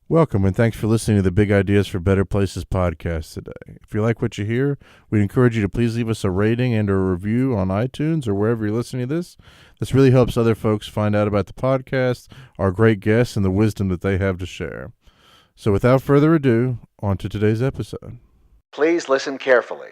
Welcome, and thanks for listening to the Big Ideas for Better Places podcast today. If you like what you hear, we'd encourage you to please leave us a rating and a review on iTunes or wherever you're listening to this. This really helps other folks find out about the podcast, our great guests, and the wisdom that they have to share. So without further ado, on to today's episode. Please listen carefully.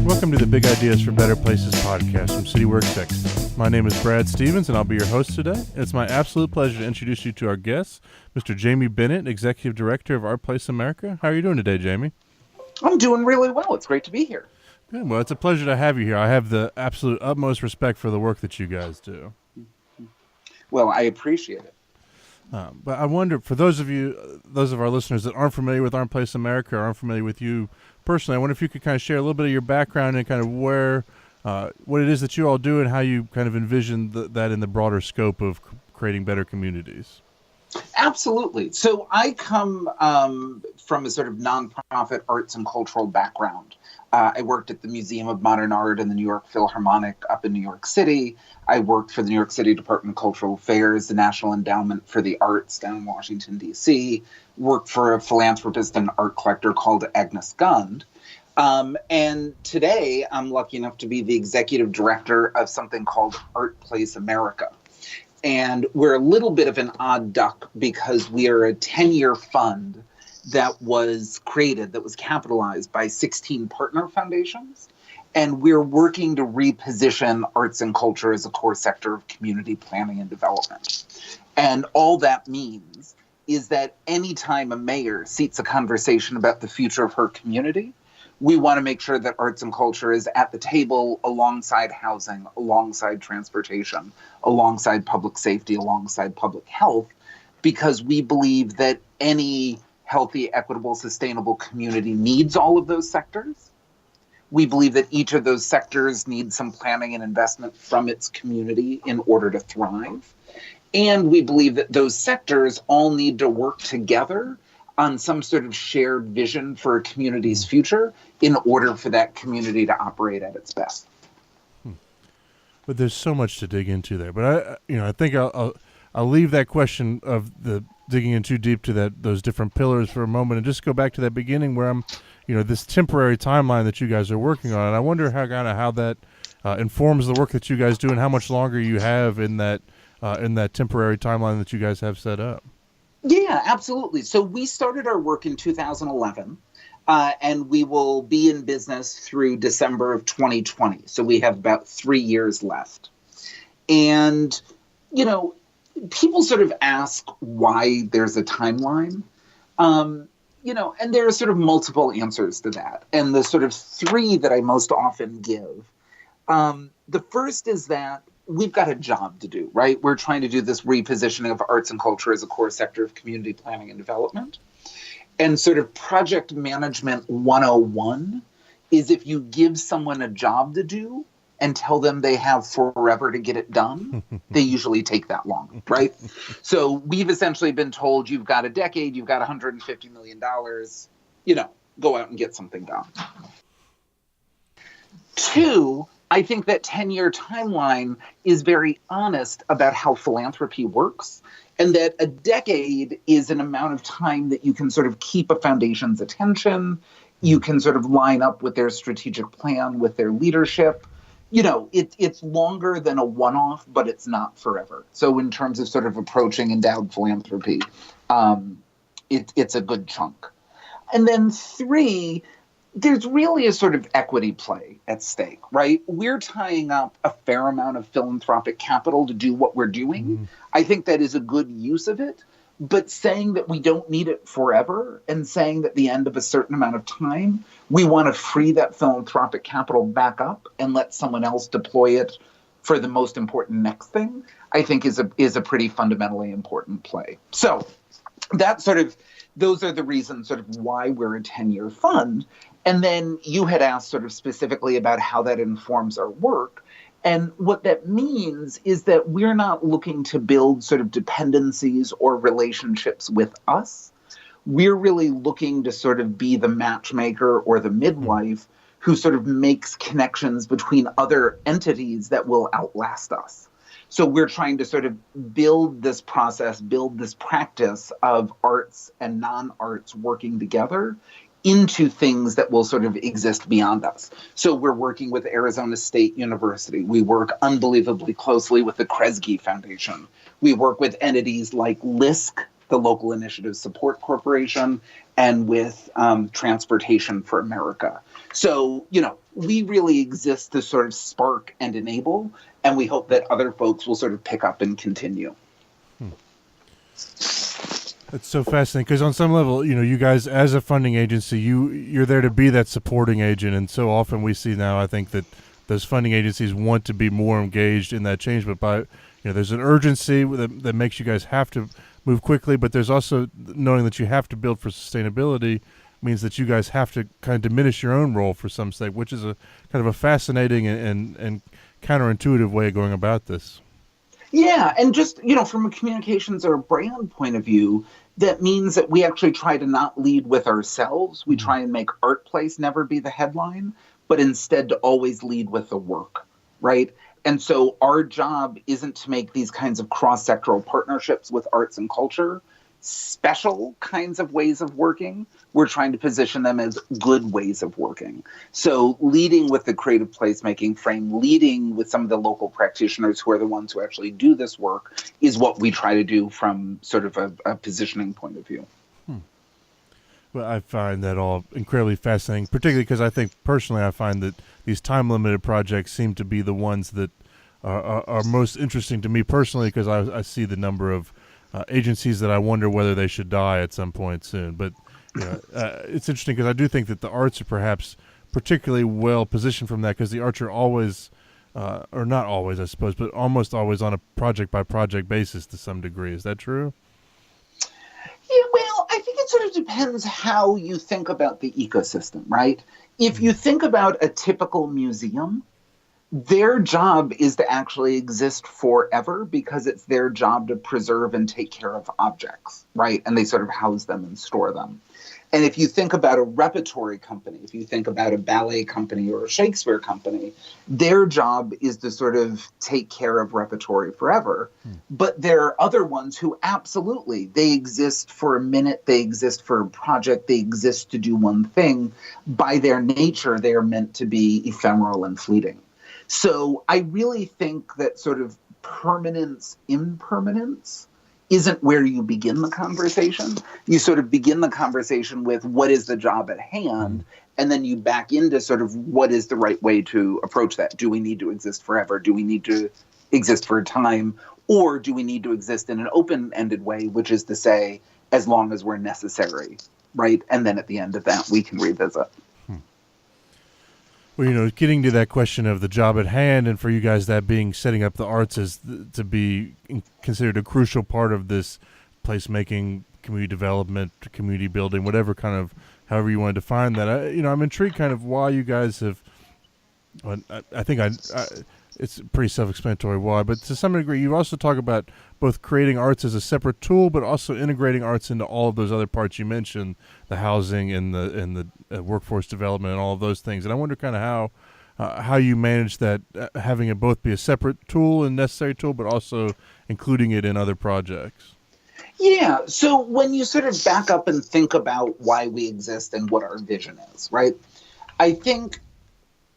Welcome to the Big Ideas for Better Places podcast from CityWorks Expo. My name is Brad Stevens, and I'll be your host today. It's my absolute pleasure to introduce you to our guest, Mr. Jamie Bennett, Executive Director of ArtPlace America. How are you doing today, Jamie? I'm doing really well. It's great to be here. Good. Well, it's a pleasure to have you here. I have the absolute utmost respect for the work that you guys do. Well, I appreciate it. But I wonder, for those of our listeners that aren't familiar with ArtPlace America or aren't familiar with you personally, I wonder if you could kind of share a little bit of your background and kind of where, what it is that you all do and how you kind of envision that in the broader scope of creating better communities. Absolutely. So I come from a sort of nonprofit arts and cultural background. I worked at the Museum of Modern Art and the New York Philharmonic up in New York City. I worked for the New York City Department of Cultural Affairs, the National Endowment for the Arts down in Washington, D.C., worked for a philanthropist and art collector called Agnes Gund. And today I'm lucky enough to be the executive director of something called ArtPlace America. And we're a little bit of an odd duck because we are a 10-year fund that was created, that was capitalized by 16 partner foundations. And we're working to reposition arts and culture as a core sector of community planning and development. And all that means is that anytime a mayor seats a conversation about the future of her community, we want to make sure that arts and culture is at the table alongside housing, alongside transportation, alongside public safety, alongside public health, because we believe that any healthy, equitable, sustainable community needs all of those sectors. We believe that each of those sectors needs some planning and investment from its community in order to thrive. And we believe that those sectors all need to work together on some sort of shared vision for a community's future in order for that community to operate at its best. But there's so much to dig into there. But I think I'll leave that question of the digging in too deep to those different pillars for a moment and just go back to that beginning where I'm, this temporary timeline that you guys are working on. And I wonder how that informs the work that you guys do and how much longer you have in that temporary timeline that you guys have set up. Yeah, absolutely. So we started our work in 2011, and we will be in business through December of 2020. So we have about 3 years left. And, people sort of ask why there's a timeline, and there are sort of multiple answers to that. And the sort of three that I most often give, the first is that we've got a job to do, right? We're trying to do this repositioning of arts and culture as a core sector of community planning and development. And sort of project management 101 is if you give someone a job to do and tell them they have forever to get it done, they usually take that long, right? So we've essentially been told you've got a decade, you've got $150 million, go out and get something done. Two, I think that 10-year timeline is very honest about how philanthropy works, and that a decade is an amount of time that you can sort of keep a foundation's attention, you can sort of line up with their strategic plan, with their leadership. It's longer than a one-off, but it's not forever. So in terms of sort of approaching endowed philanthropy, it's a good chunk. And then three, there's really a sort of equity play at stake, right? We're tying up a fair amount of philanthropic capital to do what we're doing. Mm-hmm. I think that is a good use of it, but saying that we don't need it forever and saying that at the end of a certain amount of time, we want to free that philanthropic capital back up and let someone else deploy it for the most important next thing, I think is a pretty fundamentally important play. So those are the reasons sort of why we're a 10-year fund. And then you had asked sort of specifically about how that informs our work. And what that means is that we're not looking to build sort of dependencies or relationships with us. We're really looking to sort of be the matchmaker or the midwife who sort of makes connections between other entities that will outlast us. So we're trying to sort of build this process, build this practice of arts and non-arts working together into things that will sort of exist beyond us. So we're working with Arizona State University. We work unbelievably closely with the Kresge Foundation. We work with entities like LISC, the Local Initiative Support Corporation, and with Transportation for America. So, we really exist to sort of spark and enable, and we hope that other folks will sort of pick up and continue. That's so fascinating because on some level, you guys as a funding agency, you're there to be that supporting agent, and so often we see now, I think that those funding agencies want to be more engaged in that change, but there's an urgency that makes you guys have to move quickly, but there's also knowing that you have to build for sustainability means that you guys have to kind of diminish your own role for some sake, which is a kind of a fascinating and counterintuitive way of going about this. Yeah, and just, from a communications or a brand point of view, that means that we actually try to not lead with ourselves. We try and make ArtPlace never be the headline, but instead to always lead with the work, right? And so our job isn't to make these kinds of cross-sectoral partnerships with arts and culture special kinds of ways of working. We're trying to position them as good ways of working. So leading with the creative placemaking frame, leading with some of the local practitioners who are the ones who actually do this work is what we try to do from sort of a positioning point of view. Well, I find that all incredibly fascinating, particularly because I think personally I find that these time-limited projects seem to be the ones that are most interesting to me personally because I see the number of agencies that I wonder whether they should die at some point soon. But it's interesting because I do think that the arts are perhaps particularly well positioned from that because the arts are always, or not always I suppose, but almost always on a project-by-project basis to some degree. Is that true? Yeah, well, I think it sort of depends how you think about the ecosystem, right? If you think about a typical museum, their job is to actually exist forever because it's their job to preserve and take care of objects, right? And they sort of house them and store them. And if you think about a repertory company, if you think about a ballet company or a Shakespeare company, their job is to sort of take care of repertory forever. But there are other ones who absolutely, they exist for a minute, they exist for a project, they exist to do one thing. By their nature, they are meant to be ephemeral and fleeting. So I really think that sort of permanence, impermanence isn't where you begin the conversation. You sort of begin the conversation with what is the job at hand, and then you back into sort of what is the right way to approach that. Do we need to exist forever? Do we need to exist for a time? Or do we need to exist in an open-ended way, which is to say, as long as we're necessary, right? And then at the end of that, we can revisit. Well, getting to that question of the job at hand, and for you guys that being setting up the arts as to be considered a crucial part of this placemaking, community development, community building, whatever kind of, however you want to define that. I'm intrigued kind of why you guys have, I think it's pretty self-explanatory why, but to some degree you also talk about both creating arts as a separate tool, but also integrating arts into all of those other parts you mentioned, the housing and the workforce development and all of those things. And I wonder kind of how you manage that, having it both be a separate tool and necessary tool, but also including it in other projects. Yeah. So when you sort of back up and think about why we exist and what our vision is, right? I think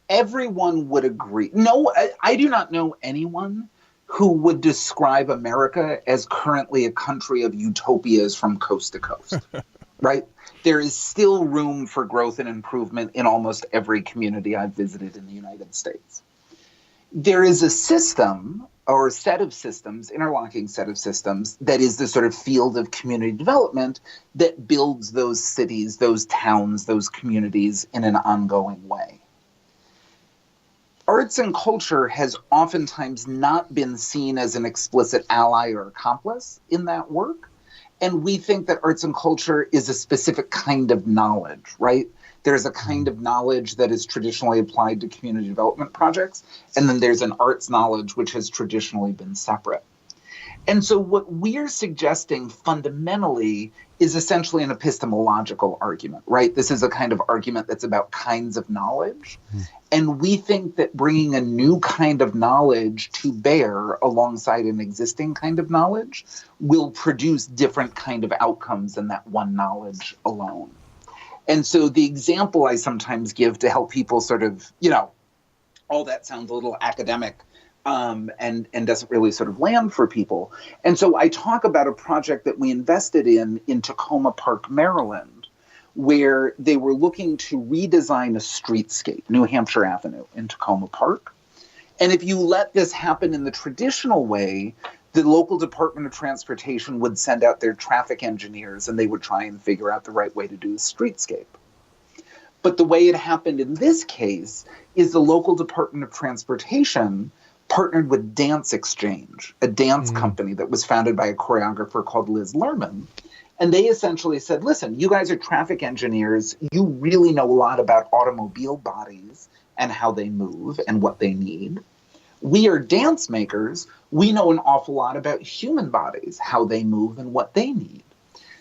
everyone would agree. No, I do not know anyone who would describe America as currently a country of utopias from coast to coast, right? There is still room for growth and improvement in almost every community I've visited in the United States. There is a system or a set of systems, interlocking set of systems, that is the sort of field of community development that builds those cities, those towns, those communities in an ongoing way. Arts and culture has oftentimes not been seen as an explicit ally or accomplice in that work. And we think that arts and culture is a specific kind of knowledge, right? There's a kind of knowledge that is traditionally applied to community development projects. And then there's an arts knowledge which has traditionally been separate. And so what we're suggesting fundamentally is essentially an epistemological argument, right? This is a kind of argument that's about kinds of knowledge. And we think that bringing a new kind of knowledge to bear alongside an existing kind of knowledge will produce different kind of outcomes than that one knowledge alone. And so the example I sometimes give to help people sort of, all that sounds a little academic, and doesn't really sort of land for people. And so I talk about a project that we invested in Tacoma Park, Maryland, where they were looking to redesign a streetscape, New Hampshire Avenue in Tacoma Park. And if you let this happen in the traditional way, the local Department of Transportation would send out their traffic engineers and they would try and figure out the right way to do the streetscape. But the way it happened in this case is the local Department of Transportation partnered with Dance Exchange, a dance company that was founded by a choreographer called Liz Lerman. And they essentially said, listen, you guys are traffic engineers. You really know a lot about automobile bodies and how they move and what they need. We are dance makers. We know an awful lot about human bodies, how they move and what they need.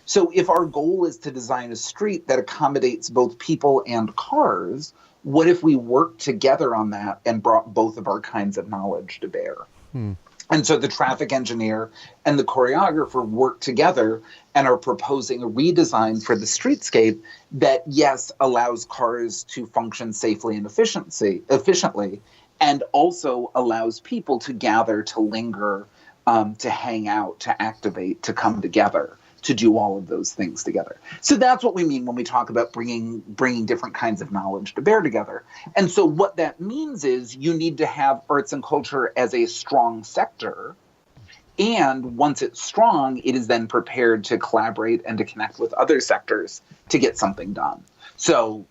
So if our goal is to design a street that accommodates both people and cars, what if we worked together on that and brought both of our kinds of knowledge to bear? And so the traffic engineer and the choreographer work together and are proposing a redesign for the streetscape that, yes, allows cars to function safely and efficiently, and also allows people to gather, to linger, to hang out, to activate, to come together, to do all of those things together. So that's what we mean when we talk about bringing different kinds of knowledge to bear together. And so what that means is you need to have arts and culture as a strong sector. And once it's strong, it is then prepared to collaborate and to connect with other sectors to get something done. So,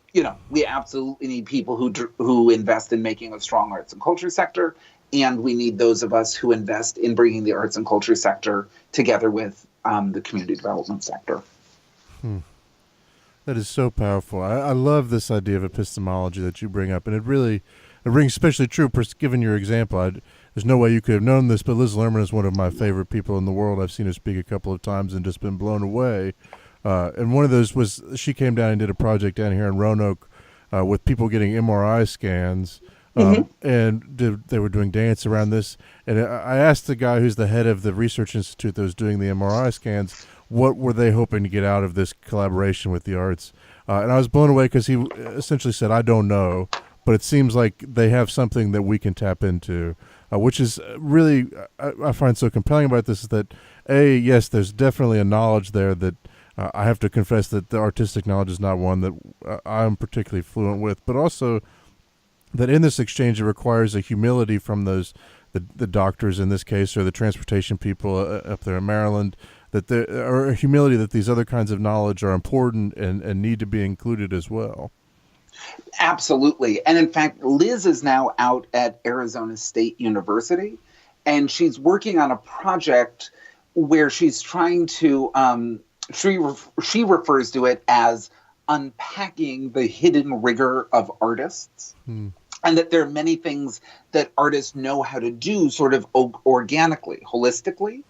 we absolutely need people who invest in making a strong arts and culture sector. And we need those of us who invest in bringing the arts and culture sector together with the community development sector. That is so powerful. I love this idea of epistemology that you bring up, and it rings especially true, given your example. There's no way you could have known this, but Liz Lerman is one of my favorite people in the world. I've seen her speak a couple of times and just been blown away. And one of those was she came down and did a project down here in Roanoke with people getting MRI scans. And they were doing dance around this. And I asked the guy who's the head of the research institute that was doing the MRI scans, what were they hoping to get out of this collaboration with the arts? And I was blown away because he essentially said, I don't know, but it seems like they have something that we can tap into, which is really, I find so compelling about this is that, yes, there's definitely a knowledge there that I have to confess that the artistic knowledge is not one that I'm particularly fluent with, but also that in this exchange it requires a humility from the doctors in this case, or the transportation people up there in Maryland, or a humility that these other kinds of knowledge are important and need to be included as well. Absolutely. And in fact, Liz is now out at Arizona State University, and she's working on a project where she's trying to, she refers to it as unpacking the hidden rigor of artists. And that there are many things that artists know how to do sort of organically, holistically,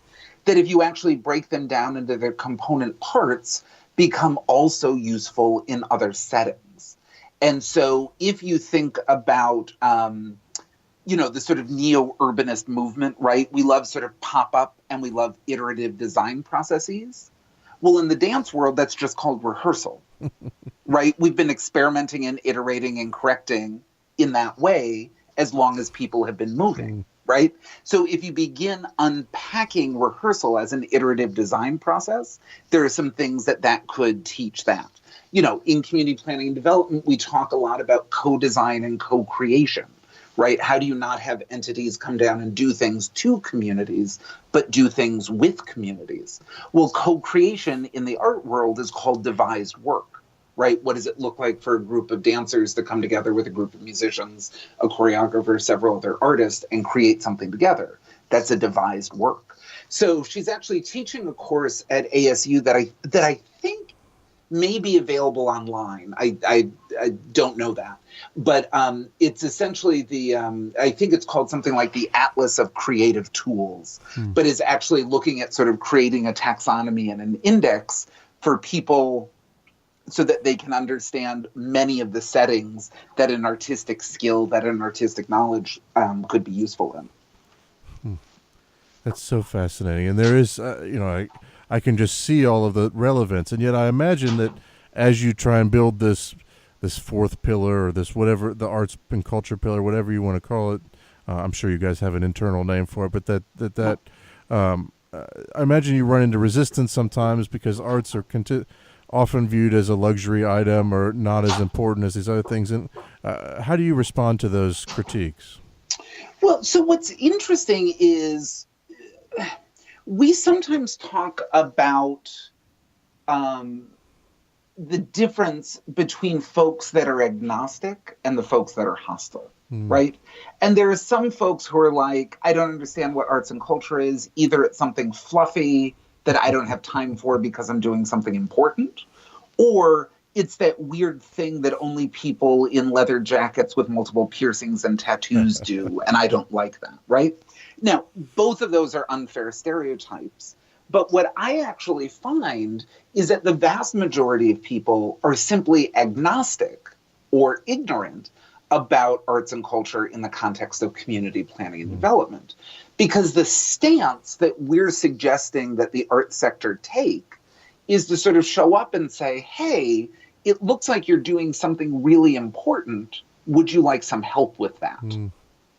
that if you actually break them down into their component parts, become also useful in other settings. And so if you think about, the sort of neo-urbanist movement, right? We love sort of pop-up and we love iterative design processes. Well, in the dance world, that's just called rehearsal, right? We've been experimenting and iterating and correcting in that way as long as people have been moving, right? So if you begin unpacking rehearsal as an iterative design process, there are some things that could teach that. In community planning and development, we talk a lot about co-design and co-creation, right? How do you not have entities come down and do things to communities, but do things with communities? Well, co-creation in the art world is called devised work. Right? What does it look like for a group of dancers to come together with a group of musicians, a choreographer, several other artists, and create something together? That's a devised work. So she's actually teaching a course at ASU that I think may be available online. I don't know that. But it's essentially I think it's called something like the Atlas of Creative Tools, but is actually looking at sort of creating a taxonomy and an index for people so that they can understand many of the settings that an artistic skill, that an artistic knowledge could be useful in. That's so fascinating. And there is, I can just see all of the relevance. And yet I imagine that as you try and build this fourth pillar, or this whatever, the arts and culture pillar, whatever you want to call it, I'm sure you guys have an internal name for it, but I imagine you run into resistance sometimes because arts are often viewed as a luxury item or not as important as these other things. And how do you respond to those critiques? Well, so what's interesting is we sometimes talk about the difference between folks that are agnostic and the folks that are hostile, right? And there are some folks who are like, I don't understand what arts and culture is. Either it's something fluffy that I don't have time for because I'm doing something important, or it's that weird thing that only people in leather jackets with multiple piercings and tattoos do, and I don't like that, right? Now, both of those are unfair stereotypes. But what I actually find is that the vast majority of people are simply agnostic or ignorant about arts and culture in the context of community planning and development. Because the stance that we're suggesting that the arts sector take is to sort of show up and say, hey, it looks like you're doing something really important. Would you like some help with that?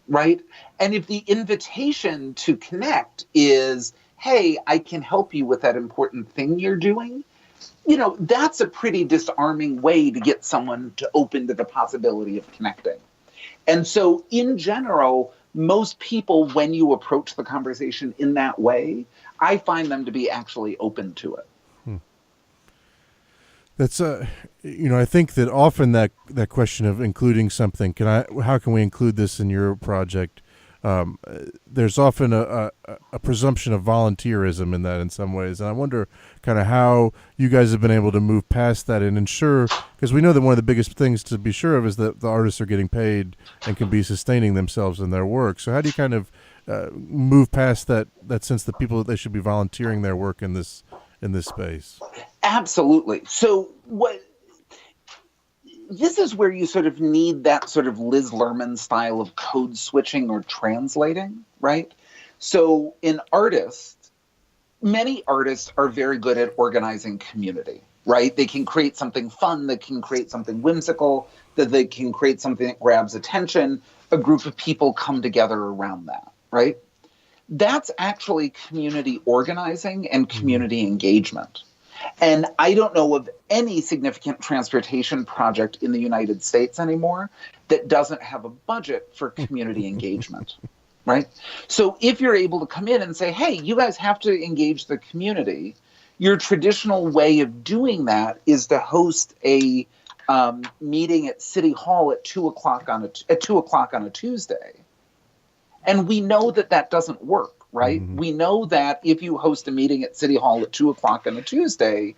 Right? And if the invitation to connect is, hey, I can help you with that important thing you're doing, that's a pretty disarming way to get someone to open to the possibility of connecting. And so in general, most people, when you approach the conversation in that way, I find them to be actually open to it. That's I think that often that question of including something, how can we include this in your project? There's often a presumption of volunteerism in that in some ways. And I wonder kind of how you guys have been able to move past that and ensure, because we know that one of the biggest things to be sure of is that the artists are getting paid and can be sustaining themselves in their work. So how do you kind of move past that sense that people, they should be volunteering their work in this space? Absolutely. So this is where you sort of need that sort of Liz Lerman style of code switching or translating, right? So in artists, many artists are very good at organizing community, right? They can create something fun, they can create something whimsical, that they can create something that grabs attention. A group of people come together around that, right? That's actually community organizing and community engagement. And I don't know of any significant transportation project in the United States anymore that doesn't have a budget for community engagement, right? So if you're able to come in and say, hey, you guys have to engage the community, your traditional way of doing that is to host a meeting at City Hall at 2:00 on a Tuesday. And we know that doesn't work. Right? Mm-hmm. We know that if you host a meeting at City Hall at 2:00 on a Tuesday,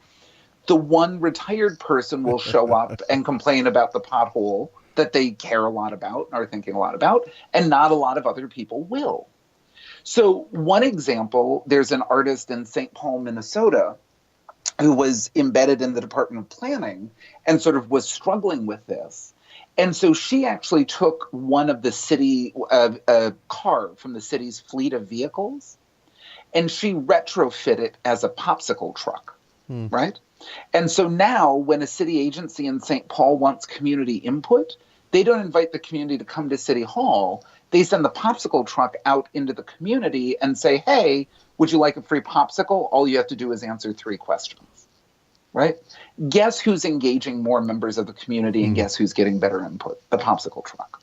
the one retired person will show up and complain about the pothole that they care a lot about and are thinking a lot about, and not a lot of other people will. So one example, there's an artist in St. Paul, Minnesota, who was embedded in the Department of Planning and sort of was struggling with this. And so she actually took one of the city, a car from the city's fleet of vehicles, and she retrofitted it as a popsicle truck, right? And so now when a city agency in St. Paul wants community input, they don't invite the community to come to City Hall. They send the popsicle truck out into the community and say, hey, would you like a free popsicle? All you have to do is answer 3 questions. Right? Guess who's engaging more members of the community and guess who's getting better input? The popsicle truck.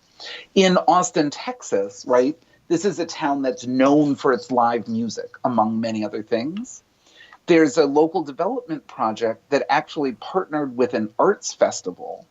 In Austin, Texas, right? This is a town that's known for its live music, among many other things. There's a local development project that actually partnered with an arts festival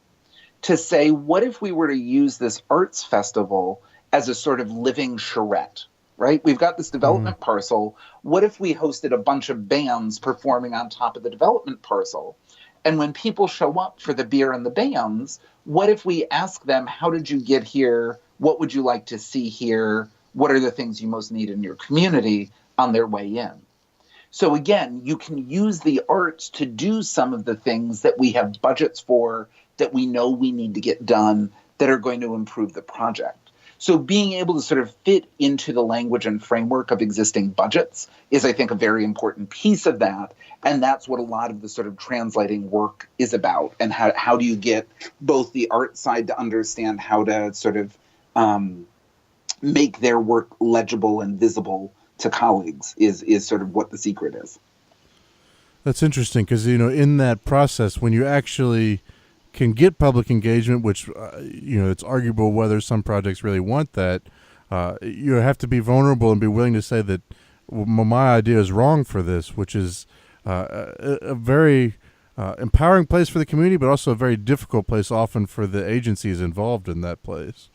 to say, what if we were to use this arts festival as a sort of living charrette? Right? We've got this development parcel. What if we hosted a bunch of bands performing on top of the development parcel? And when people show up for the beer and the bands, what if we ask them, how did you get here? What would you like to see here? What are the things you most need in your community on their way in? So again, you can use the arts to do some of the things that we have budgets for, that we know we need to get done, that are going to improve the project. So being able to sort of fit into the language and framework of existing budgets is, I think, a very important piece of that. And that's what a lot of the sort of translating work is about. And how do you get both the art side to understand how to sort of make their work legible and visible to colleagues is sort of what the secret is. That's interesting because, in that process, when you actually can get public engagement, which, it's arguable whether some projects really want that, you have to be vulnerable and be willing to say that my idea is wrong for this, which is a very empowering place for the community, but also a very difficult place often for the agencies involved in that place.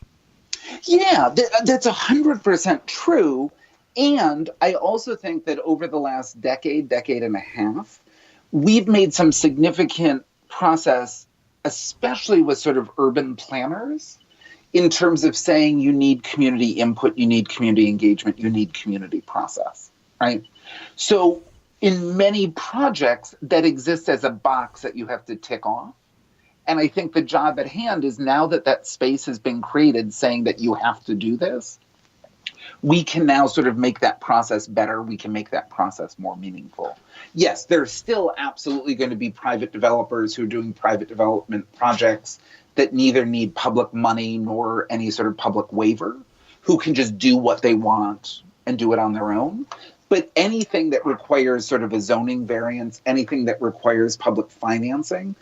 Yeah, that's 100% true. And I also think that over the last decade and a half, we've made some significant process, especially with sort of urban planners, in terms of saying you need community input, you need community engagement, you need community process, right? So in many projects, that exists as a box that you have to tick off. And I think the job at hand is, now that that space has been created saying that you have to do this, we can now sort of make that process better. We can make that process more meaningful. Yes, there's still absolutely going to be private developers who are doing private development projects that neither need public money nor any sort of public waiver, who can just do what they want and do it on their own. But anything that requires sort of a zoning variance, anything that requires public financing,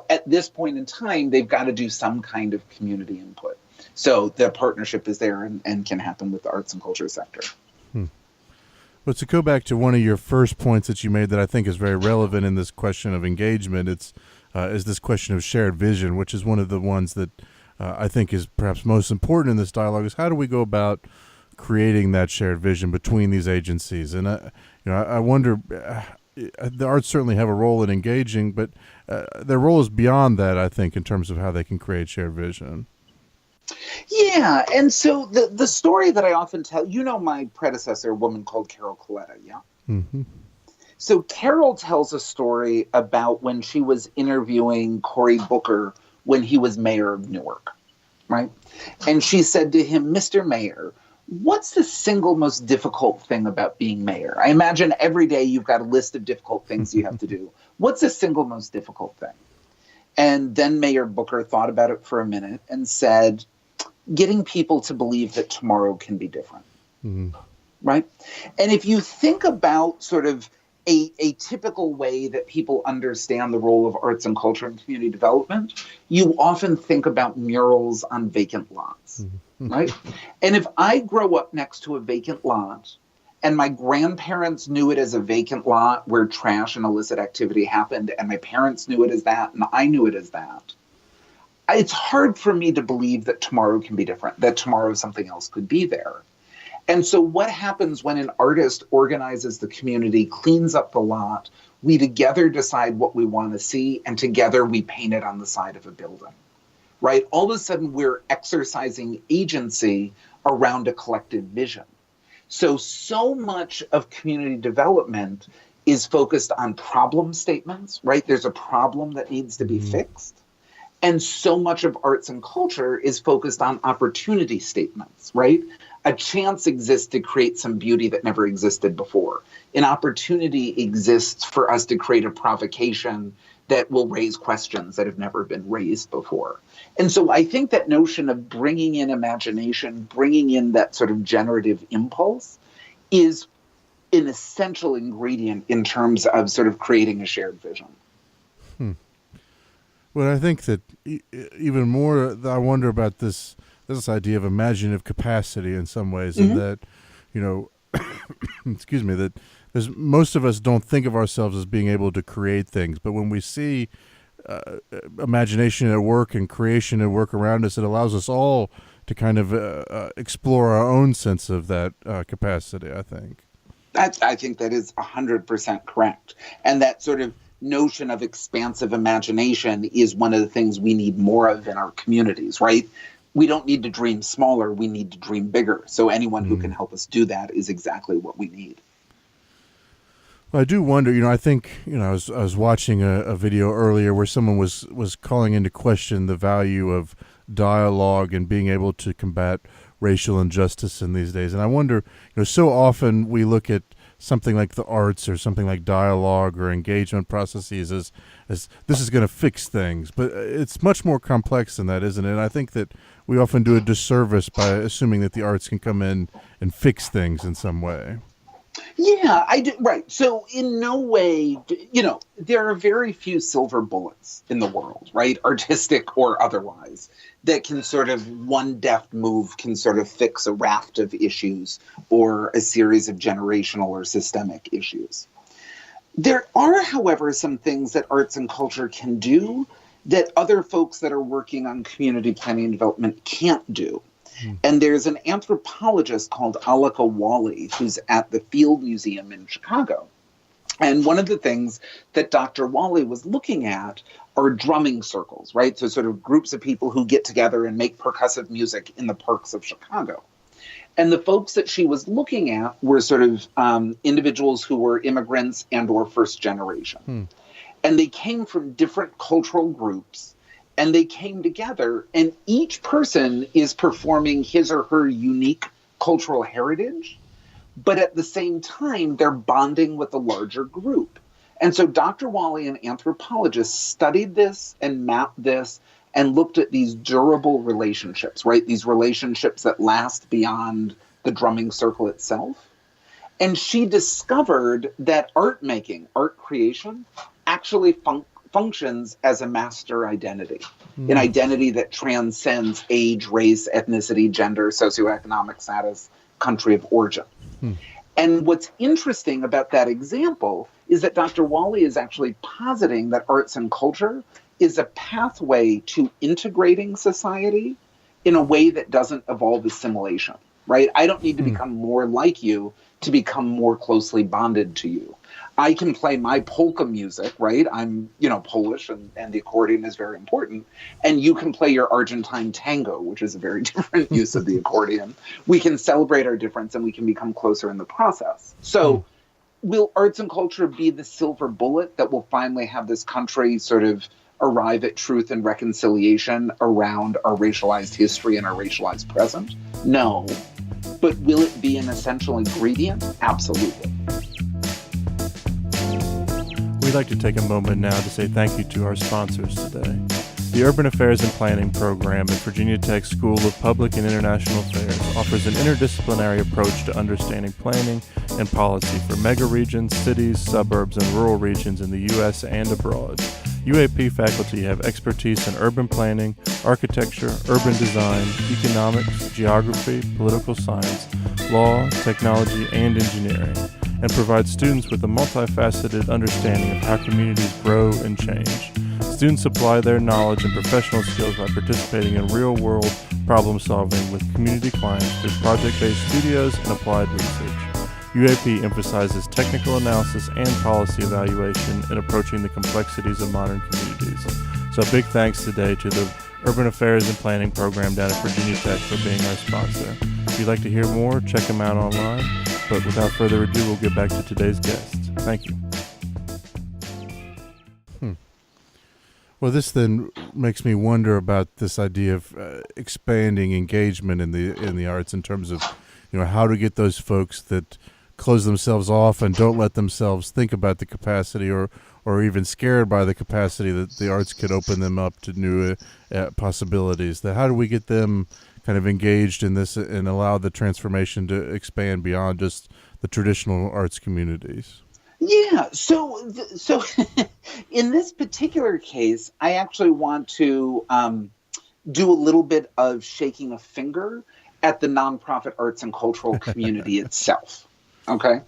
at this point in time, they've got to do some kind of community input. So the partnership is there and can happen with the arts and culture sector. But to go back to one of your first points that you made that I think is very relevant in this question of engagement, is this question of shared vision, which is one of the ones that I think is perhaps most important in this dialogue, is how do we go about creating that shared vision between these agencies? And I wonder, the arts certainly have a role in engaging, but their role is beyond that, I think, in terms of how they can create shared vision. Yeah, and so the story that I often tell, my predecessor, a woman called Carol Coletta, yeah? Mm-hmm. So Carol tells a story about when she was interviewing Cory Booker when he was mayor of Newark, right? And she said to him, Mr. Mayor, what's the single most difficult thing about being mayor? I imagine every day you've got a list of difficult things you have to do. What's the single most difficult thing? And then Mayor Booker thought about it for a minute and said, getting people to believe that tomorrow can be different, right? And if you think about sort of a typical way that people understand the role of arts and culture and community development, you often think about murals on vacant lots, right? And if I grow up next to a vacant lot and my grandparents knew it as a vacant lot where trash and illicit activity happened, and my parents knew it as that, and I knew it as that, it's hard for me to believe that tomorrow can be different, that tomorrow something else could be there. And so what happens when an artist organizes the community, cleans up the lot, we together decide what we want to see, and together we paint it on the side of a building, right? All of a sudden, we're exercising agency around a collective vision. So much of community development is focused on problem statements, right? There's a problem that needs to be fixed. And so much of arts and culture is focused on opportunity statements, right? A chance exists to create some beauty that never existed before. An opportunity exists for us to create a provocation that will raise questions that have never been raised before. And so I think that notion of bringing in imagination, bringing in that sort of generative impulse is an essential ingredient in terms of sort of creating a shared vision. Well, I think that even more, I wonder about this idea of imaginative capacity in some ways, and that, excuse me, that most of us don't think of ourselves as being able to create things, but when we see imagination at work and creation at work around us, it allows us all to kind of explore our own sense of that capacity, I think. I think that is 100% correct. And that sort of notion of expansive imagination is one of the things we need more of in our communities, right? We don't need to dream smaller, we need to dream bigger. So anyone who can help us do that is exactly what we need. Well, I do wonder, I think, I was watching a video earlier where someone was calling into question the value of dialogue and being able to combat racial injustice in these days. And I wonder, so often we look at something like the arts or something like dialogue or engagement processes as this is going to fix things. But it's much more complex than that, isn't it? And I think that we often do a disservice by assuming that the arts can come in and fix things in some way. Yeah, I do. Right. So in no way, there are very few silver bullets in the world, right? Artistic or otherwise, that can sort of one deft move can sort of fix a raft of issues or a series of generational or systemic issues. There are, however, some things that arts and culture can do that other folks that are working on community planning and development can't do. And there's an anthropologist called Alaka Wally who's at the Field Museum in Chicago. And one of the things that Dr. Wally was looking at are drumming circles, right? So sort of groups of people who get together and make percussive music in the parks of Chicago. And the folks that she was looking at were sort of individuals who were immigrants and or first generation. And they came from different cultural groups. And they came together, and each person is performing his or her unique cultural heritage, but at the same time, they're bonding with a larger group. And so Dr. Wally, an anthropologist, studied this and mapped this and looked at these durable relationships, right? These relationships that last beyond the drumming circle itself. And she discovered that art making, art creation, actually functions as a master identity, an identity that transcends age, race, ethnicity, gender, socioeconomic status, country of origin. And what's interesting about that example is that Dr. Wally is actually positing that arts and culture is a pathway to integrating society in a way that doesn't involve assimilation, right? I don't need to become more like you to become more closely bonded to you. I can play my polka music, right? I'm, Polish and the accordion is very important. And you can play your Argentine tango, which is a very different use of the accordion. We can celebrate our difference and we can become closer in the process. So will arts and culture be the silver bullet that will finally have this country sort of arrive at truth and reconciliation around our racialized history and our racialized present? No. But will it be an essential ingredient? Absolutely. We'd like to take a moment now to say thank you to our sponsors today. The Urban Affairs and Planning program at Virginia Tech School of Public and International Affairs offers an interdisciplinary approach to understanding planning and policy for megaregions, cities, suburbs, and rural regions in the U.S. and abroad. UAP faculty have expertise in urban planning, architecture, urban design, economics, geography, political science, law, technology, and engineering, and provide students with a multifaceted understanding of how communities grow and change. Students apply their knowledge and professional skills by participating in real-world problem-solving with community clients through project-based studios and applied research. UAP emphasizes technical analysis and policy evaluation in approaching the complexities of modern communities. So a big thanks today to the Urban Affairs and Planning program down at Virginia Tech for being our sponsor. If you'd like to hear more, check them out online. But without further ado, we'll get back to today's guest. Thank you. Well, this then makes me wonder about this idea of expanding engagement in the arts in terms of, how to get those folks that close themselves off and don't let themselves think about the capacity or even scared by the capacity that the arts could open them up to new possibilities. How do we get them kind of engaged in this and allow the transformation to expand beyond just the traditional arts communities? Yeah, so in this particular case, I actually want to do a little bit of shaking a finger at the nonprofit arts and cultural community itself. Okay,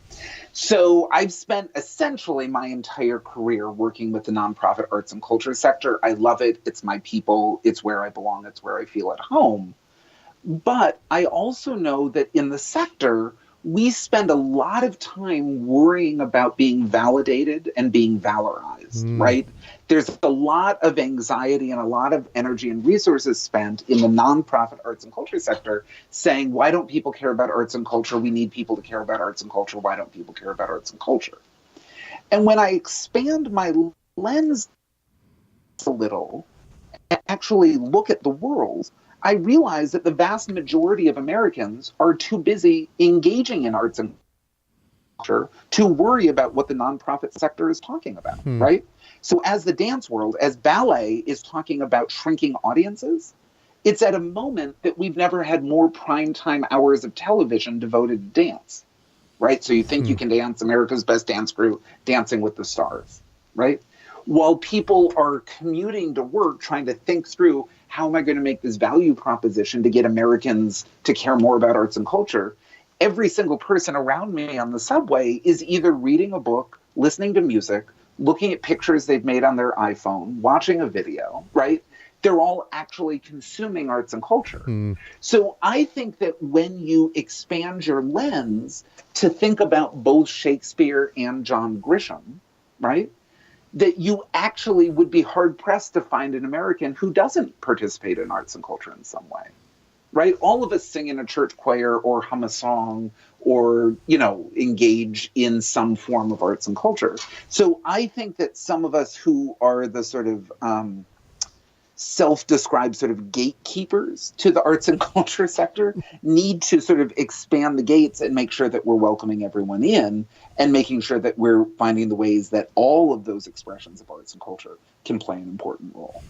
so I've spent essentially my entire career working with the nonprofit arts and culture sector. I love it. It's my people. It's where I belong. It's where I feel at home. But I also know that in the sector, we spend a lot of time worrying about being validated and being valorized, right? There's a lot of anxiety and a lot of energy and resources spent in the nonprofit arts and culture sector saying, why don't people care about arts and culture? We need people to care about arts and culture. Why don't people care about arts and culture? And when I expand my lens a little and actually look at the world, I realize that the vast majority of Americans are too busy engaging in arts and culture to worry about what the nonprofit sector is talking about, right? So as the dance world, as ballet is talking about shrinking audiences, it's at a moment that we've never had more primetime hours of television devoted to dance, right? So you think you can dance, America's Best Dance Crew, Dancing with the Stars, right? While people are commuting to work trying to think through, how am I going to make this value proposition to get Americans to care more about arts and culture? Every single person around me on the subway is either reading a book, listening to music, looking at pictures they've made on their iPhone, watching a video, right? They're all actually consuming arts and culture. So I think that when you expand your lens to think about both Shakespeare and John Grisham, right, that you actually would be hard-pressed to find an American who doesn't participate in arts and culture in some way, right? All of us sing in a church choir or hum a song or, you know, engage in some form of arts and culture. So I think that some of us who are the sort of self-described sort of gatekeepers to the arts and culture sector need to sort of expand the gates and make sure that we're welcoming everyone in and making sure that we're finding the ways that all of those expressions of arts and culture can play an important role.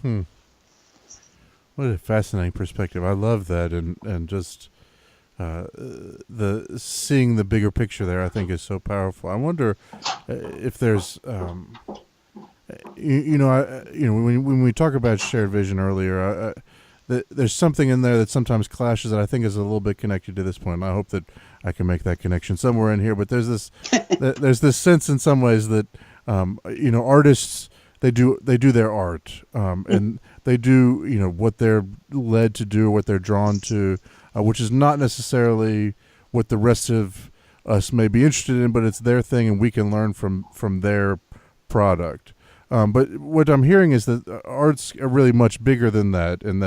What a fascinating perspective. I love that. And just the seeing the bigger picture there, I think, is so powerful. I wonder if there's when we talk about shared vision earlier, there's something in there that sometimes clashes that I think is a little bit connected to this point. And I hope that I can make that connection somewhere in here. But there's this sense in some ways that artists, they do their art, and they do what they're led to do, what they're drawn to, which is not necessarily what the rest of us may be interested in, but it's their thing, and we can learn from their product. But what I'm hearing is that arts are really much bigger than that, and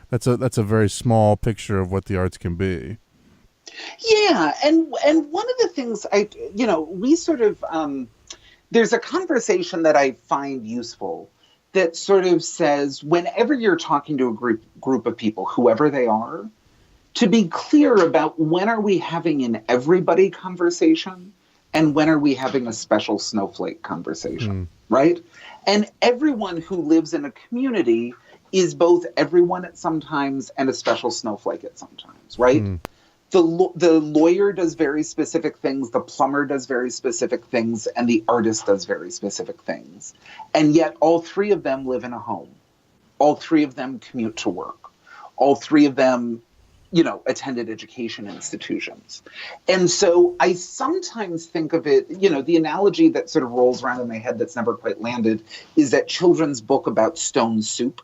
that's a very small picture of what the arts can be. Yeah, and one of the things we sort of there's a conversation that I find useful that sort of says whenever you're talking to a group of people, whoever they are, to be clear about when are we having an everybody conversation and when are we having a special snowflake conversation, right? And everyone who lives in a community is both everyone at some times and a special snowflake at some times, right? The lawyer does very specific things, the plumber does very specific things, and the artist does very specific things. And yet all three of them live in a home. All three of them commute to work. All three of them attended education institutions. And so I sometimes think of it, the analogy that sort of rolls around in my head that's never quite landed is that children's book about stone soup,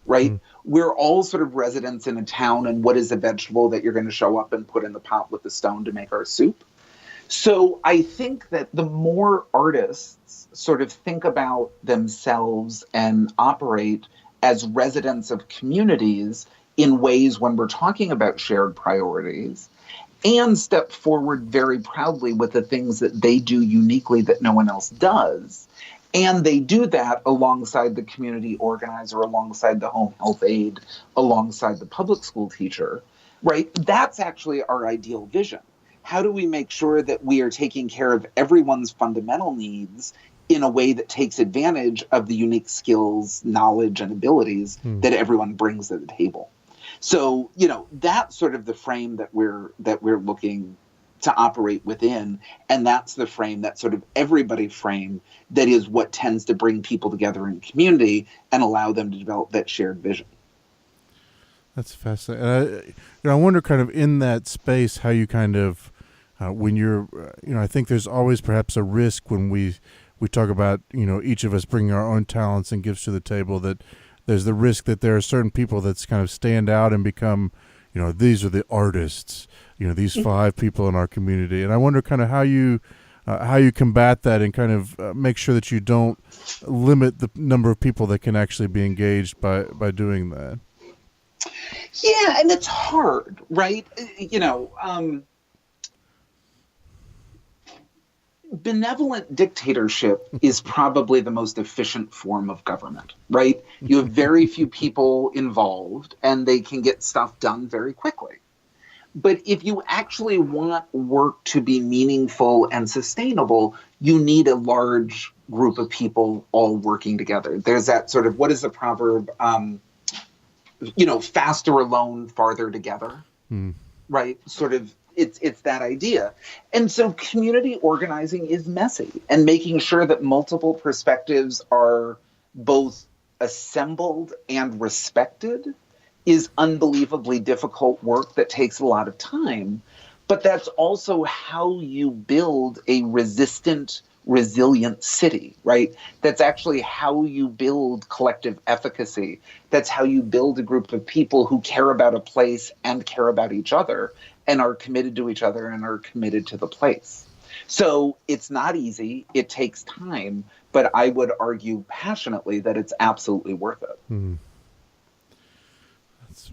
right? We're all sort of residents in a town, and what is a vegetable that you're going to show up and put in the pot with the stone to make our soup? So I think that the more artists sort of think about themselves and operate as residents of communities in ways when we're talking about shared priorities, and step forward very proudly with the things that they do uniquely that no one else does. And they do that alongside the community organizer, alongside the home health aide, alongside the public school teacher, right? That's actually our ideal vision. How do we make sure that we are taking care of everyone's fundamental needs in a way that takes advantage of the unique skills, knowledge, and abilities that everyone brings to the table? So, that's sort of the frame that we're looking to operate within. And that's the frame, that sort of everybody frame, that is what tends to bring people together in community and allow them to develop that shared vision. That's fascinating. I wonder kind of in that space how you kind of, when you're, I think there's always perhaps a risk when we talk about, each of us bringing our own talents and gifts to the table, that there's the risk that there are certain people that's kind of stand out and become, these are the artists, these 5 people in our community. And I wonder kind of how you combat that and kind of make sure that you don't limit the number of people that can actually be engaged by doing that. Yeah, and it's hard, right? benevolent dictatorship is probably the most efficient form of government, right? You have very few people involved and they can get stuff done very quickly. But if you actually want work to be meaningful and sustainable, you need a large group of people all working together. There's that sort of, what is the proverb? Faster alone, farther together, right? Sort of, it's that idea. And so community organizing is messy, and making sure that multiple perspectives are both assembled and respected is unbelievably difficult work that takes a lot of time. But that's also how you build a resistant, resilient city, right? That's actually how you build collective efficacy. That's how you build a group of people who care about a place and care about each other and are committed to each other and are committed to the place. So it's not easy. It takes time, but I would argue passionately that it's absolutely worth it.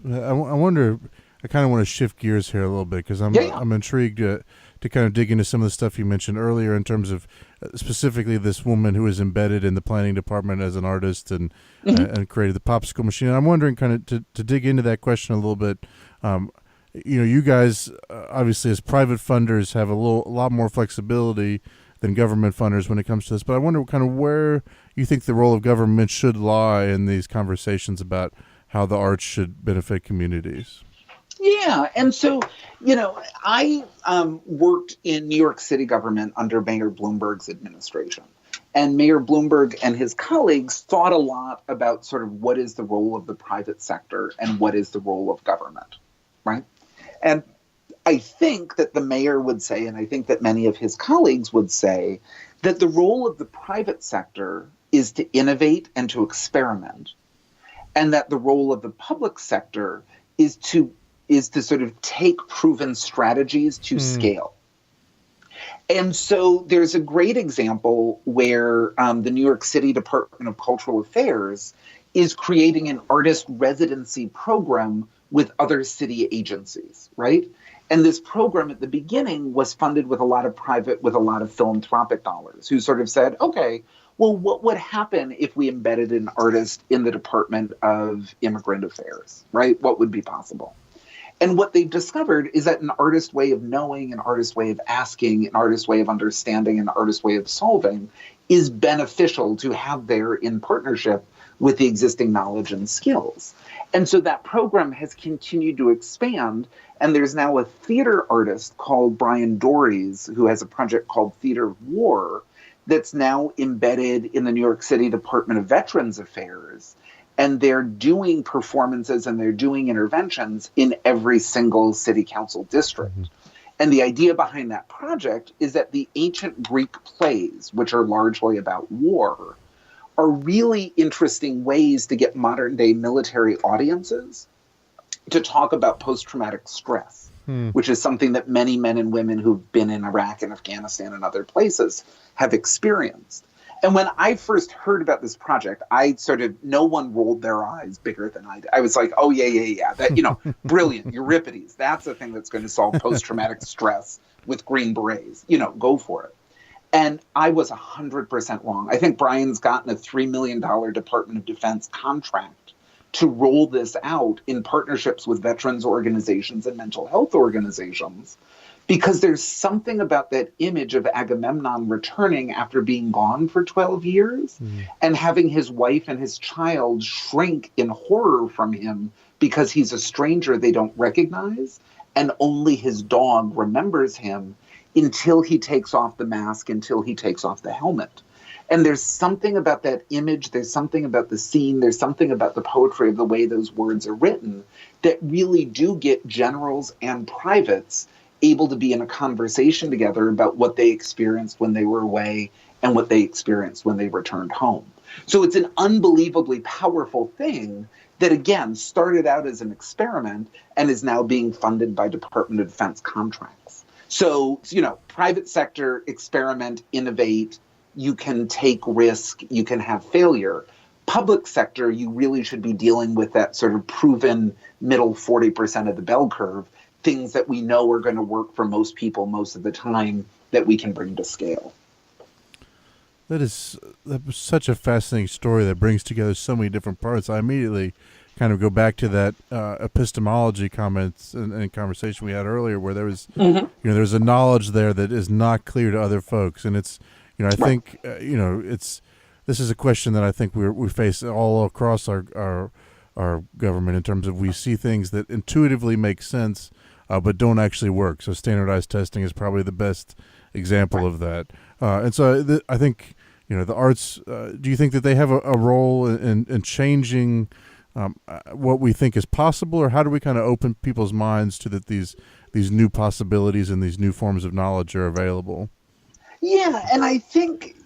I wonder, I kind of want to shift gears here a little bit, because I'm intrigued to kind of dig into some of the stuff you mentioned earlier in terms of specifically this woman who is embedded in the planning department as an artist and created the popsicle machine. And I'm wondering kind of to dig into that question a little bit. You guys obviously as private funders have a lot more flexibility than government funders when it comes to this. But I wonder kind of where you think the role of government should lie in these conversations about how the arts should benefit communities. Yeah. And so, I worked in New York City government under Mayor Bloomberg's administration. And Mayor Bloomberg and his colleagues thought a lot about sort of what is the role of the private sector and what is the role of government, right? And I think that the mayor would say, and I think that many of his colleagues would say, that the role of the private sector is to innovate and to experiment, and that the role of the public sector is to sort of take proven strategies to scale. And so there's a great example where the New York City Department of Cultural Affairs is creating an artist residency program with other city agencies, right? And this program at the beginning was funded with a lot of philanthropic dollars, who sort of said, okay, well, what would happen if we embedded an artist in the Department of Immigrant Affairs, right? What would be possible? And what they've discovered is that an artist way of knowing, an artist way of asking, an artist way of understanding, an artist way of solving is beneficial to have there in partnership with the existing knowledge and skills. And so that program has continued to expand. And there's now a theater artist called Brian Dories, who has a project called Theater of War, that's now embedded in the New York City Department of Veterans Affairs. And they're doing performances and they're doing interventions in every single city council district. And the idea behind that project is that the ancient Greek plays, which are largely about war, are really interesting ways to get modern day military audiences to talk about post-traumatic stress, which is something that many men and women who've been in Iraq and Afghanistan and other places have experienced. And when I first heard about this project, no one rolled their eyes bigger than I did. I was like, oh, yeah. That, brilliant. Euripides. That's the thing that's going to solve post-traumatic stress with Green Berets. Go for it. And I was 100% wrong. I think Brian's gotten a $3 million Department of Defense contract to roll this out in partnerships with veterans organizations and mental health organizations, because there's something about that image of Agamemnon returning after being gone for 12 years and having his wife and his child shrink in horror from him because he's a stranger they don't recognize, and only his dog remembers him until he takes off the mask, until he takes off the helmet. And there's something about that image, there's something about the scene, there's something about the poetry of the way those words are written that really do get generals and privates able to be in a conversation together about what they experienced when they were away and what they experienced when they returned home. So it's an unbelievably powerful thing that, again, started out as an experiment and is now being funded by Department of Defense contracts. So, private sector, experiment, innovate, you can take risk, you can have failure. Public sector, you really should be dealing with that sort of proven middle 40% of the bell curve, things that we know are going to work for most people most of the time that we can bring to scale. That was such a fascinating story that brings together so many different parts. I immediately kind of go back to that epistemology comments and conversation we had earlier, where there was, there's a knowledge there that is not clear to other folks, and it's, I think, this is a question that I think we face all across our government in terms of we see things that intuitively make sense, but don't actually work. So standardized testing is probably the best example of that. And so I think, the arts, do you think that they have a role in changing what we think is possible, or how do we kind of open people's minds to that these new possibilities and these new forms of knowledge are available? Yeah, and I think,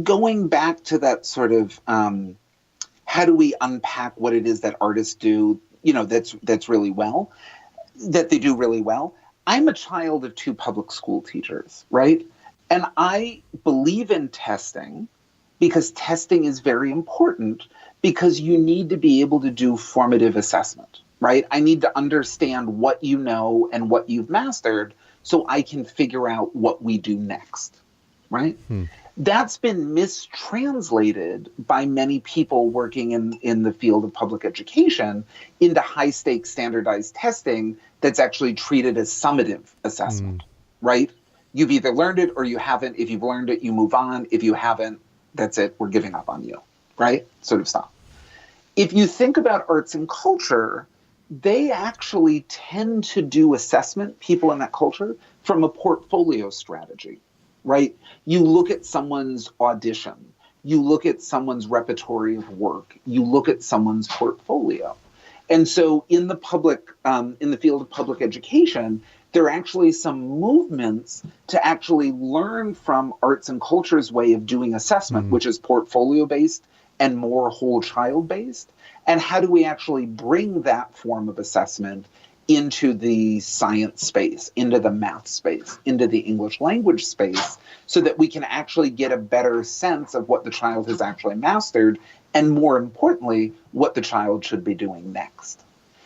going back to that sort of how do we unpack what it is that artists do, that's really well, that they do really well. I'm a child of two public school teachers, right? And I believe in testing because testing is very important, because you need to be able to do formative assessment, right? I need to understand what you know and what you've mastered so I can figure out what we do next, right? That's been mistranslated by many people working in the field of public education into high-stakes standardized testing that's actually treated as summative assessment, right? You've either learned it or you haven't. If you've learned it, you move on. If you haven't, that's it. We're giving up on you, right? Sort of stuff. If you think about arts and culture, they actually tend to do assessment, people in that culture, from a portfolio strategy, right? You look at someone's audition. You look at someone's repertory of work. You look at someone's portfolio. And so in the field of public education, there are actually some movements to actually learn from arts and culture's way of doing assessment, which is portfolio-based and more whole child-based. And how do we actually bring that form of assessment into the science space, into the math space, into the English language space, so that we can actually get a better sense of what the child has actually mastered, and more importantly, what the child should be doing next.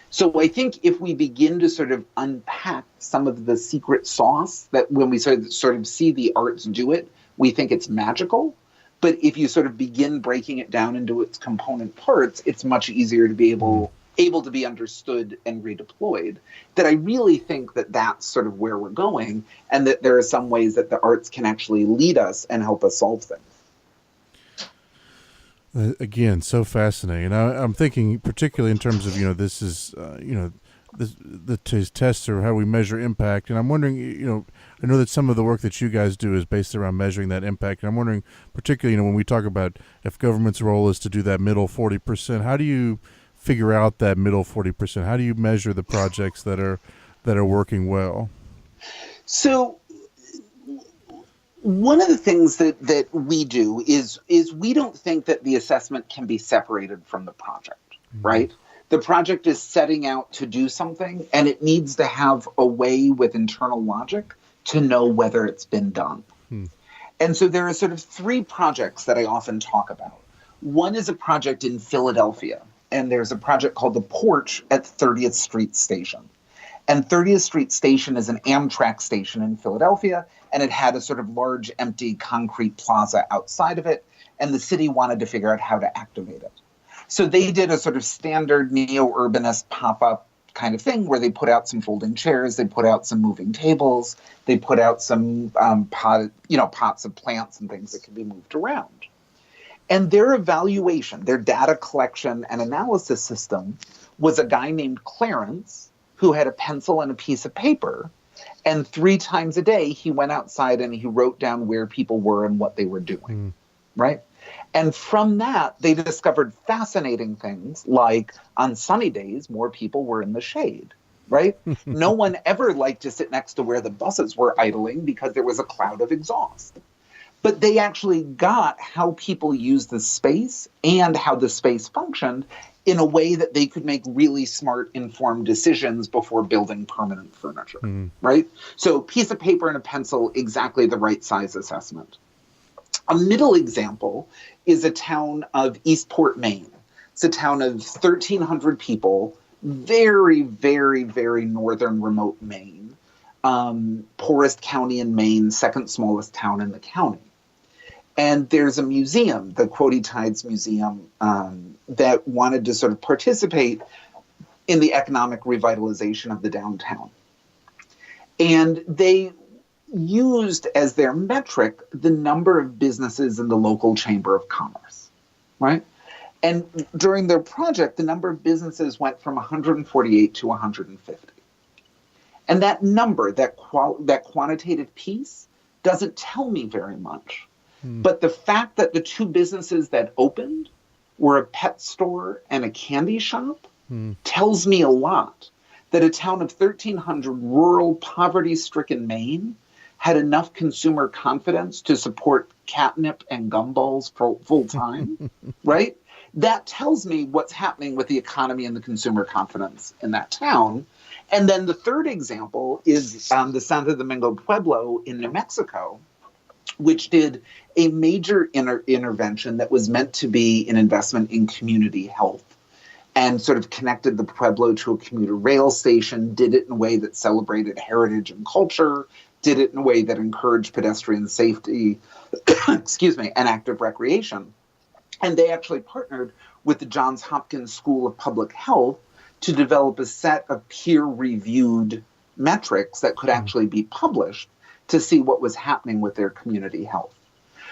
So I think if we begin to sort of unpack some of the secret sauce that when we sort of see the arts do it, we think it's magical. But if you sort of begin breaking it down into its component parts, it's much easier to be able to be understood and redeployed. That I really think that that's sort of where we're going, and that there are some ways that the arts can actually lead us and help us solve things. Again, so fascinating. And I'm thinking particularly in terms of, this is, the tests or how we measure impact. And I'm wondering, I know that some of the work that you guys do is based around measuring that impact. And I'm wondering particularly, when we talk about if government's role is to do that middle 40%, how do you figure out that middle 40%? How do you measure the projects that are working well? So one of the things that we do is we don't think that the assessment can be separated from the project, right? The project is setting out to do something, and it needs to have a way with internal logic to know whether it's been done. And so there are sort of three projects that I often talk about. One is a project in Philadelphia, and there's a project called The Porch at 30th Street Station. And 30th Street Station is an Amtrak station in Philadelphia, and it had a sort of large empty concrete plaza outside of it, and the city wanted to figure out how to activate it. So they did a sort of standard neo-urbanist pop-up kind of thing where they put out some folding chairs, they put out some moving tables, they put out some pots of plants and things that could be moved around. And their evaluation, their data collection and analysis system was a guy named Clarence who had a pencil and a piece of paper. And 3 times a day, he went outside and he wrote down where people were and what they were doing, right? And from that, they discovered fascinating things like on sunny days, more people were in the shade, right? No one ever liked to sit next to where the buses were idling because there was a cloud of exhaust. But they actually got how people used the space and how the space functioned in a way that they could make really smart, informed decisions before building permanent furniture, right? So piece of paper and a pencil, exactly the right size assessment. A middle example is a town of Eastport, Maine. It's a town of 1,300 people, very, very, very northern remote Maine, poorest county in Maine, second smallest town in the county. And there's a museum, the Quoddy Tides Museum, that wanted to sort of participate in the economic revitalization of the downtown. And they used as their metric the number of businesses in the local chamber of commerce, right? And during their project, the number of businesses went from 148 to 150. And that number, that quantitative piece, doesn't tell me very much. But the fact that the two businesses that opened were a pet store and a candy shop tells me a lot. That a town of 1,300 rural, poverty-stricken Maine had enough consumer confidence to support catnip and gumballs full time, right? That tells me what's happening with the economy and the consumer confidence in that town. And then the third example is the Santo Domingo Pueblo in New Mexico, which did a major intervention that was meant to be an investment in community health and sort of connected the Pueblo to a commuter rail station, did it in a way that celebrated heritage and culture, did it in a way that encouraged pedestrian safety, and active recreation. And they actually partnered with the Johns Hopkins School of Public Health to develop a set of peer-reviewed metrics that could actually be published to see what was happening with their community health.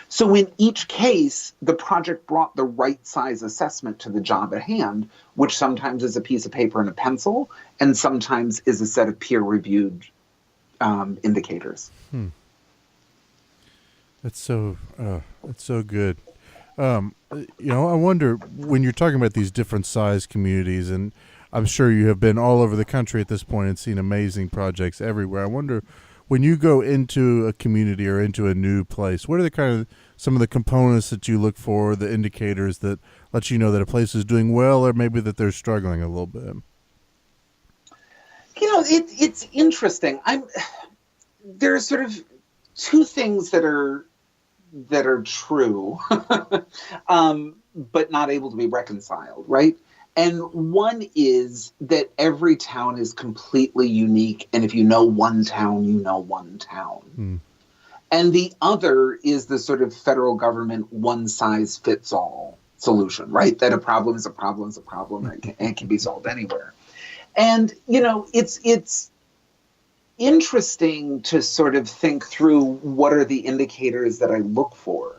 So in each case, the project brought the right size assessment to the job at hand, which sometimes is a piece of paper and a pencil, and sometimes is a set of peer-reviewed indicators. That's so good. I wonder, when you're talking about these different size communities, and I'm sure you have been all over the country at this point and seen amazing projects everywhere. I wonder, when you go into a community or into a new place, what are some of the components that you look for, the indicators that let you know that a place is doing well or maybe that they're struggling a little bit? It's interesting. There are sort of two things that are true, but not able to be reconciled, right? And one is that every town is completely unique. And if you know one town, you know one town. And the other is the sort of federal government one-size-fits-all solution, right? That a problem is a problem is a problem and it can be solved anywhere. And, it's interesting to sort of think through what are the indicators that I look for.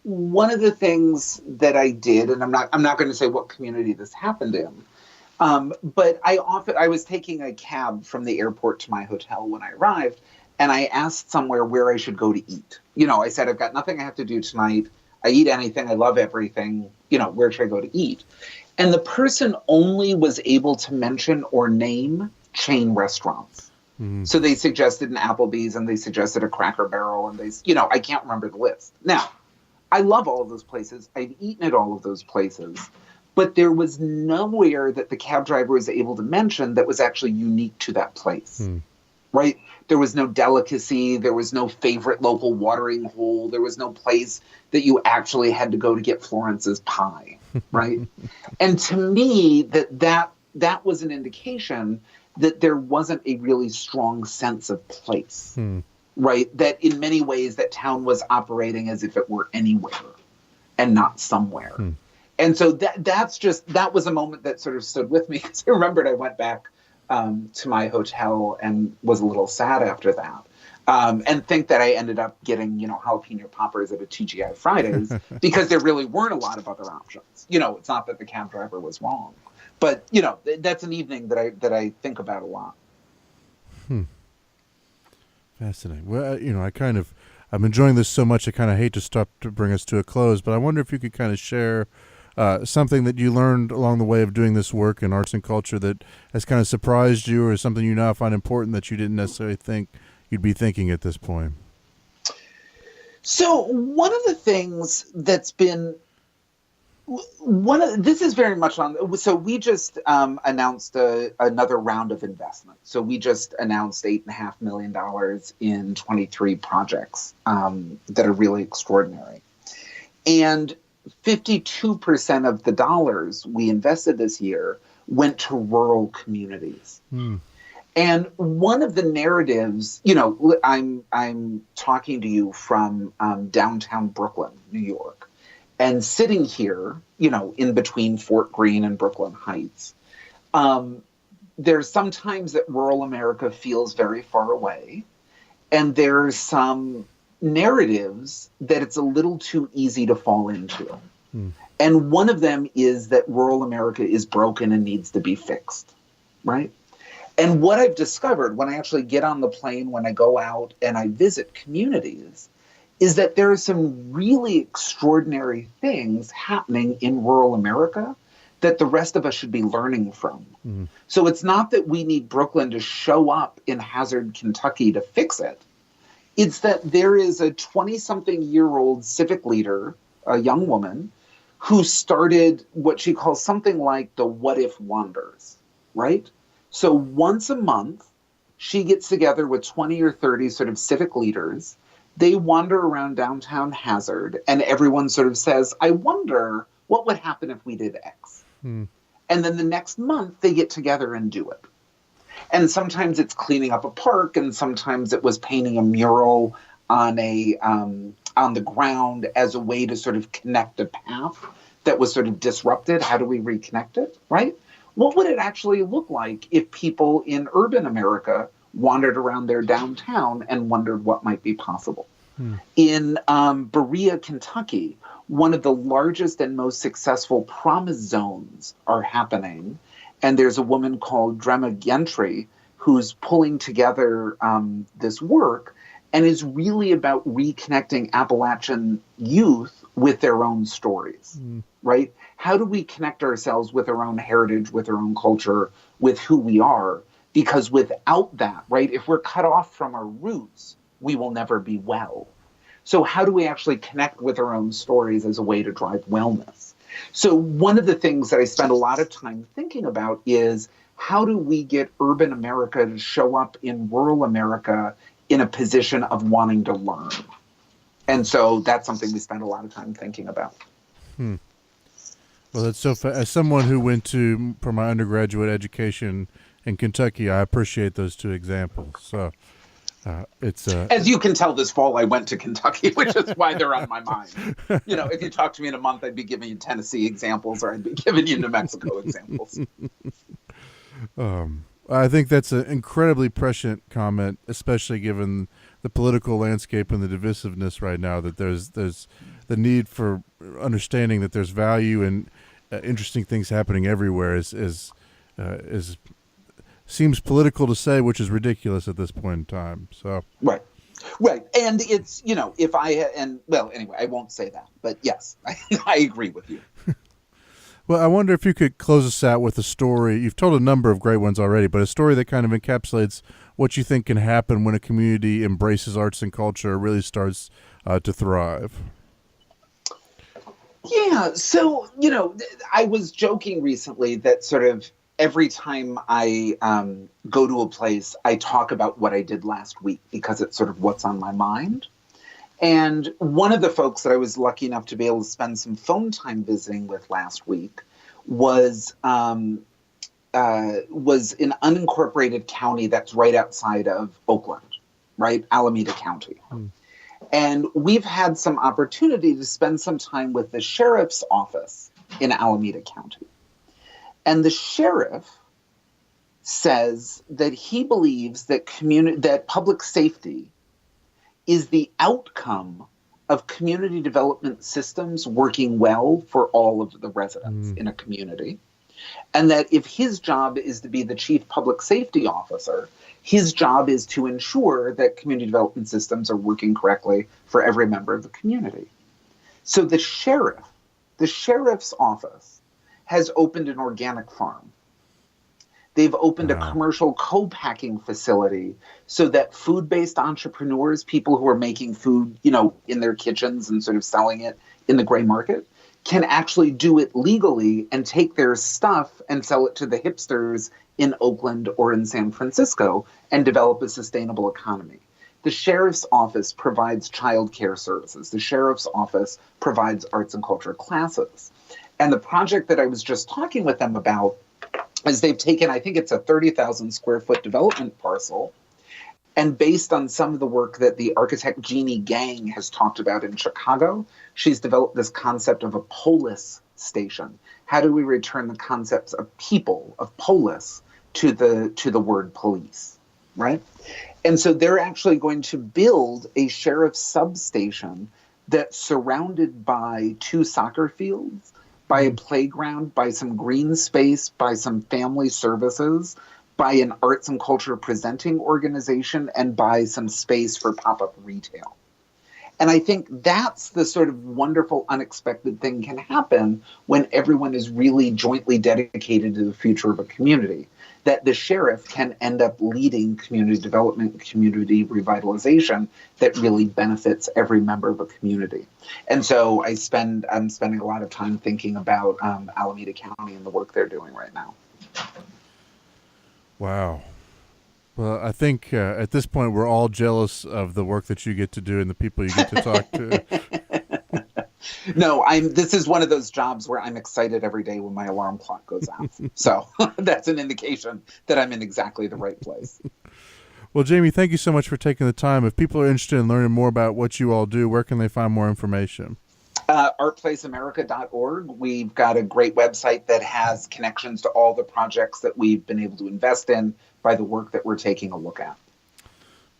One of the things that I did, and I'm not going to say what community this happened in, but I was taking a cab from the airport to my hotel when I arrived, and I asked somewhere where I should go to eat. I said, I've got nothing I have to do tonight. I eat anything. I love everything. Where should I go to eat? And the person only was able to mention or name chain restaurants. So they suggested an Applebee's and they suggested a Cracker Barrel and I can't remember the list. Now, I love all of those places. I've eaten at all of those places. But there was nowhere that the cab driver was able to mention that was actually unique to that place, right? There was no delicacy. There was no favorite local watering hole. There was no place that you actually had to go to get Florence's pie, right? And to me, that was an indication that there wasn't a really strong sense of place. Right, that in many ways that town was operating as if it were anywhere and not somewhere. And so that was a moment that sort of stood with me, because I remembered I went back to my hotel and was a little sad after that. And think that I ended up getting, jalapeno poppers at a TGI Fridays because there really weren't a lot of other options. It's not that the cab driver was wrong, but that's an evening that I think about a lot. Fascinating. Well, I'm enjoying this so much, I kind of hate to stop to bring us to a close, but I wonder if you could kind of share something that you learned along the way of doing this work in arts and culture that has kind of surprised you, or something you now find important that you didn't necessarily think you'd be thinking at this point. So one of the things that's been this is very much on. So we just announced another round of investment. So we just announced $8.5 million in 23 projects that are really extraordinary. And 52% of the dollars we invested this year went to rural communities. And one of the narratives, I'm talking to you from downtown Brooklyn, New York, and sitting here, in between Fort Greene and Brooklyn Heights. There's sometimes that rural America feels very far away, and there's some narratives that it's a little too easy to fall into. And one of them is that rural America is broken and needs to be fixed, right? And what I've discovered when I actually get on the plane, when I go out and I visit communities, is that there are some really extraordinary things happening in rural America that the rest of us should be learning from. So it's not that we need Brooklyn to show up in Hazard, Kentucky to fix it. It's that there is a 20-something-year-old civic leader, a young woman, who started what she calls something like the What If Wanders, right? So once a month, she gets together with 20 or 30 sort of civic leaders. They wander around downtown Hazard, and everyone sort of says, I wonder what would happen if we did X. And then the next month, they get together and do it. And sometimes it's cleaning up a park, and sometimes it was painting a mural on the ground as a way to sort of connect a path that was sort of disrupted. How do we reconnect it, right? What would it actually look like if people in urban America wandered around their downtown and wondered what might be possible? In Berea, Kentucky, one of the largest and most successful promise zones are happening. And there's a woman called Drema Gentry who's pulling together this work and is really about reconnecting Appalachian youth with their own stories, right? How do we connect ourselves with our own heritage, with our own culture, with who we are? Because without that, right, if we're cut off from our roots, we will never be well. So how do we actually connect with our own stories as a way to drive wellness? So one of the things that I spend a lot of time thinking about is how do we get urban America to show up in rural America in a position of wanting to learn? And so that's something we spend a lot of time thinking about. Well, that's so as someone who went for my undergraduate education in Kentucky, I appreciate those two examples. So it's as you can tell, this fall I went to Kentucky, which is why they're on my mind. If you talk to me in a month, I'd be giving you Tennessee examples, or I'd be giving you New Mexico examples. I think that's an incredibly prescient comment, especially given the political landscape and the divisiveness right now. That there's the need for understanding that there's value in interesting things happening everywhere is seems political to say, which is ridiculous at this point in time. So right, and it's if anyway, I won't say that, but yes, I agree with you. Well, I wonder if you could close us out with a story. You've told a number of great ones already, but a story that kind of encapsulates what you think can happen when a community embraces arts and culture, really starts to thrive. Yeah. So, I was joking recently that sort of every time I go to a place, I talk about what I did last week because it's sort of what's on my mind. And one of the folks that I was lucky enough to be able to spend some phone time visiting with last week was an unincorporated county that's right outside of Oakland, right? Alameda County. And we've had some opportunity to spend some time with the sheriff's office in Alameda County. And the sheriff says that he believes that that public safety is the outcome of community development systems working well for all of the residents in a community. And that if his job is to be the chief public safety officer, his job is to ensure that community development systems are working correctly for every member of the community. So the sheriff's office has opened an organic farm. They've opened a commercial co-packing facility so that food-based entrepreneurs, people who are making food, in their kitchens and sort of selling it in the gray market, can actually do it legally and take their stuff and sell it to the hipsters in Oakland or in San Francisco and develop a sustainable economy. The sheriff's office provides childcare services. The sheriff's office provides arts and culture classes. And the project that I was just talking with them about is they've taken, I think it's a 30,000 square foot development parcel, and based on some of the work that the architect Jeannie Gang has talked about in Chicago, she's developed this concept of a polis station. How do we return the concepts of people, of polis, to the word police, right? And so they're actually going to build a sheriff's substation that's surrounded by 2 soccer fields, by a playground, by some green space, by some family services, by an arts and culture presenting organization, and by some space for pop-up retail. And I think that's the sort of wonderful, unexpected thing can happen when everyone is really jointly dedicated to the future of a community, that the sheriff can end up leading community development, community revitalization that really benefits every member of a community. And so I'm spending a lot of time thinking about Alameda County and the work they're doing right now. Wow. Well, I think at this point we're all jealous of the work that you get to do and the people you get to talk to. No, this is one of those jobs where I'm excited every day when my alarm clock goes off. So that's an indication that I'm in exactly the right place. Well, Jamie, thank you so much for taking the time. If people are interested in learning more about what you all do, where can they find more information? ArtPlaceAmerica.org. We've got a great website that has connections to all the projects that we've been able to invest in by the work that we're taking a look at.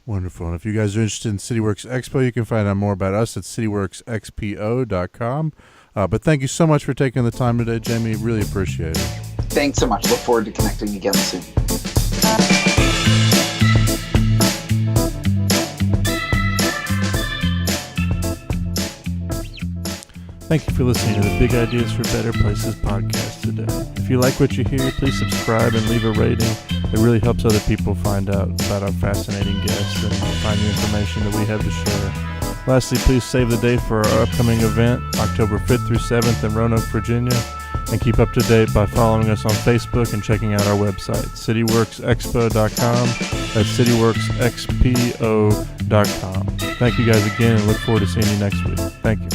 Wonderful. And if you guys are interested in CityWorks Expo, you can find out more about us at cityworksxpo.com. But thank you so much for taking the time today, Jamie. Really appreciate it. Thanks so much. Look forward to connecting again soon. Thank you for listening to the Big Ideas for Better Places podcast today. If you like what you hear, please subscribe and leave a rating. It really helps other people find out about our fascinating guests and find the information that we have to share. Lastly, please save the date for our upcoming event, October 5th through 7th in Roanoke, Virginia. And keep up to date by following us on Facebook and checking out our website, cityworksexpo.com. That's cityworksxpo.com. Thank you guys again and look forward to seeing you next week. Thank you.